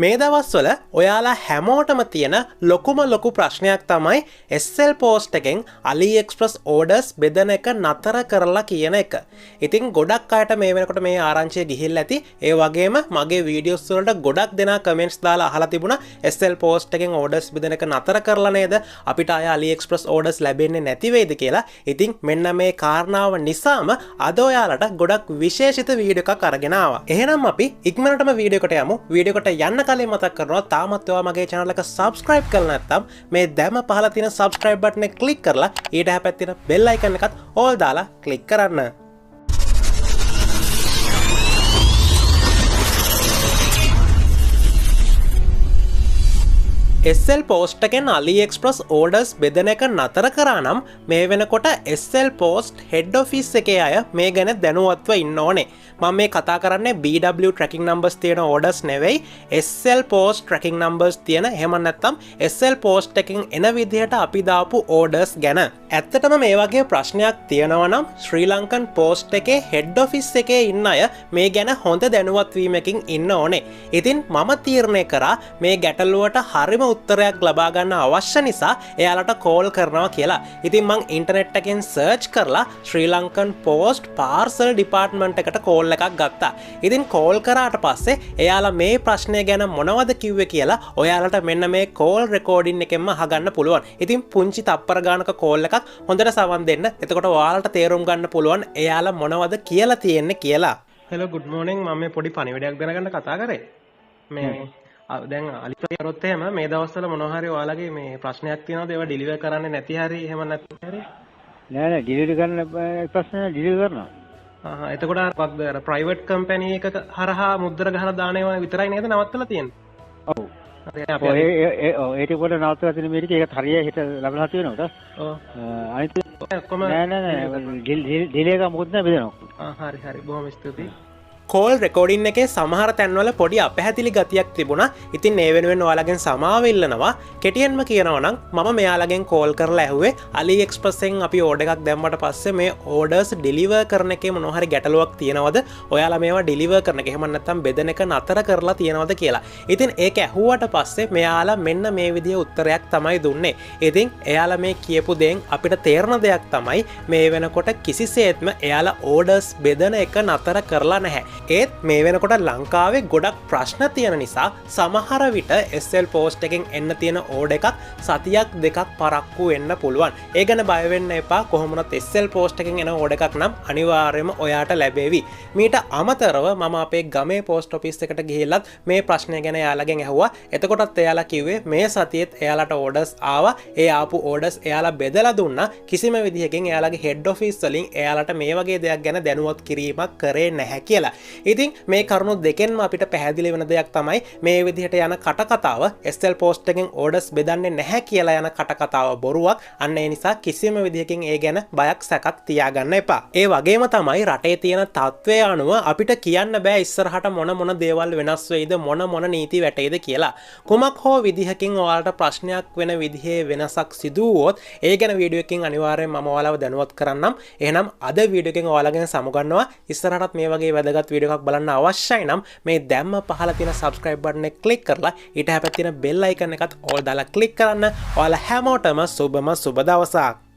මේ දවස්වල ඔයාලා හැමෝටම තියෙන ලොකුම ලොකු ප්‍රශ්නයක් තමයි SL post එකෙන් AliExpress orders බෙදන එක නතර කරලා කියන එක. ඉතින් ගොඩක් අයට මේ වෙනකොට මේ ආරංචිය ගිහිල්ලා ඇති. ඒ වගේම මගේ වීඩියෝස් වලට ගොඩක් දෙනා කමෙන්ට්ස් දාලා අහලා තිබුණා SL post එකෙන් orders බෙදන එක නතර කරලා නේද අපිට ආය AliExpress orders ලැබෙන්නේ නැති වෙයිද කියලා. ඉතින් මෙන්න මේ කාරණාව නිසාම අද ඔයාලට ගොඩක් විශේෂිත වීඩියෝ එකක් අරගෙන ආවා. එහෙනම් අපි ඉක්මනටම වීඩියෝ එකට යමු. වීඩියෝ එකට යන්න කලින් මතක් කරනවා තාමත් ඔයා මගේ channel එක subscribe කරලා නැත්නම් මේ දැම පහල තියෙන subscribe button එක click කරලා ඊට හැපැත් තියෙන bell icon එකත් all දාලා click කරන්න. SL post එකෙන් AliExpress orders බෙදන එක නතර කරා නම් මේ වෙනකොට SL post head office එකේ අය මේ ගැන දැනුවත්ව ඉන්න ඕනේ. මම මේ කතා කරන්නේ BW tracking numbers තියෙන orders නෙවෙයි SL post tracking numbers තියෙන එහෙම නැත්නම් SL post එකෙන් එන විදිහට අපි දාපු orders ගැන. ඇත්තටම මේ වගේ ප්‍රශ්නයක් තියෙනවා නම් ශ්‍රී ලංකන් post එකේ head office එකේ ඉන්න අය මේ ගැන හොඳ දැනුවත් වීමකින් ඉන්න ඕනේ. ඉතින් මම තීරණය කරා මේ ගැටලුවට හරිම උත්තරයක් ලබා ගන්න අවශ්‍ය නිසා එයාලට කෝල් කරනවා කියලා. ඉතින් මං ඉන්ටර්නෙට් එකෙන් සර්ච් කරලා ශ්‍රී ලංකන් post parcel department එකට කෝල් එකක් ගත්තා. ඉතින් කෝල් කරාට පස්සේ එයාලා මේ ප්‍රශ්නය ගැන මොනවද කිව්වේ කියලා ඔයාලට මෙන්න මේ කෝල් රෙකෝඩින් එකෙන්ම අහගන්න පුළුවන්. ඉතින් පුංචි තප්පර ගානක කෝල් එකක් හොඳට සවන් දෙන්න. එතකොට ඔයාලට තේරුම් ගන්න පුළුවන් එයාලා මොනවද කියලා තියෙන්නේ කියලා. හෙලෝ good morning මම මේ පොඩි පණිවිඩයක් දැනගන්න කතා කරේ. මේ දැන් AliExpress කරොත් එහෙම මේ දවස්වල මොනවා හරි ඔයාලගේ මේ ප්‍රශ්නයක් තියෙනවද ඒවා ඩිලිවර් කරන්නේ නැති හරි එහෙම නැත්නම් හරි නෑ ඩිලිවරි කරන්න ප්‍රශ්න ඩිලිවරි කරනවා. එතකොට අර ප්‍රයිවට් කම්පැනි එක හරහා මුද්දර ගහලා දාන ඒවා විතරයි නේද නවත්තලා තියෙන්නේ? ඔව්. ඒක පොඩ නවත්තලා තියෙන මේක ඒකත් හරියට හිට ලබලා තියෙනවද? ඔව්. අනිත් ඔක්කොම නෑ ඩිලේ එක මොකද නෑ බෙදනවා. හරි බොහොම ස්තුතියි. කෝල් රෙකෝඩින් එකේ සමහර තැන්වල පොඩි අපැහැදිලි ගතියක් තිබුණා. ඉතින් ඒ වෙනුවෙන් ඔයාලගෙන් සමාව ඉල්ලනවා. කෙටියෙන්ම කියනවා නම් මම මෙයාලගෙන් කෝල් කරලා ඇහුවේ AliExpress එකෙන් අපි ඕඩර් එකක් දැම්මට පස්සේ මේ ඕඩර්ස් ඩිලිවර් කරන එකේ මොනවා හරි ගැටලුවක් තියෙනවද? ඔයාලා මේවා ඩිලිවර් කරන එක එහෙම නැත්නම් බෙදන එක නතර කරලා තියෙනවද කියලා. ඉතින් ඒක ඇහුවට පස්සේ මෙයාලා මෙන්න මේ විදිහේ උත්තරයක් තමයි දුන්නේ. ඉතින් එයාලා මේ කියපු දෙයින් අපිට තේරෙන දෙයක් තමයි මේ වෙනකොට කිසිසේත්ම එයාලා ඕඩර්ස් බෙදන එක නතර කරලා නැහැ. ඒත් මේ වෙනකොට ලංකාවේ ගොඩක් ප්‍රශ්න තියෙන නිසා සමහර විට SL post එකෙන් එන්න තියෙන ඕඩර් එකක් සතියක් දෙකක් පරක්කු වෙන්න පුළුවන්. ඒ ගැන බය වෙන්න එපා. කොහොමවත් SL post එකෙන් එන ඕඩර් එකක් නම් අනිවාර්යයෙන්ම ඔයාට ලැබෙවි. මීට අමතරව මම අපේ ගමේ post office එකට ගිහිල්ලත් මේ ප්‍රශ්නය ගැන එයාලගෙන් ඇහුවා. එතකොටත් එයාලා කිව්වේ මේ සතියේත් එයාලට orders ආවා. ඒ ආපු orders එයාලා බෙදලා දුන්නා. කිසිම විදිහකින් එයාලගේ head office වලින් එයාලට මේ වගේ දෙයක් ගැන දැනුවත් කිරීමක් කරේ නැහැ කියලා. ඉතින් මේ කරුණු දෙකෙන්ම අපිට පැහැදිලි වෙන දෙයක් තමයි මේ විදිහට යන කටකතාව SL post එකෙන් orders බෙදන්නේ නැහැ කියලා යන කටකතාව බොරුවක්. අන්න ඒ නිසා කිසිම විදිහකින් ඒ ගැන බයක් සැකක් තියාගන්න එපා. ඒ වගේම තමයි රටේ තියෙන තත්ත්වය අනුව අපිට කියන්න බෑ ඉස්සරහට මොන දේවල් වෙනස් වෙයිද මොන නීති වැටෙයිද කියලා. කුමක් හෝ විදිහකින් ඔයාලට ප්‍රශ්නයක් වෙන විදිහේ වෙනසක් සිදු වුවොත් ඒ ගැන වීඩියෝ එකකින් අනිවාර්යයෙන්ම මම ඔයාලව දැනුවත් කරන්නම්. එහෙනම් අද වීඩියෝ එකෙන් ඔයාලගෙන් සමුගන්නවා. ඉස්සරහටත් මේ වගේ වැදගත් වීඩියෝ එකක් බලන්න අවශ්‍යයි නම් මේ දැම්ම පහල තියෙන subscribe button එක click කරලා ඊට හැපැත්තේ තියෙන bell icon එකත් all දාලා click කරන්න. ඔයාලා හැමෝටම සුබම සුබ දවසක්.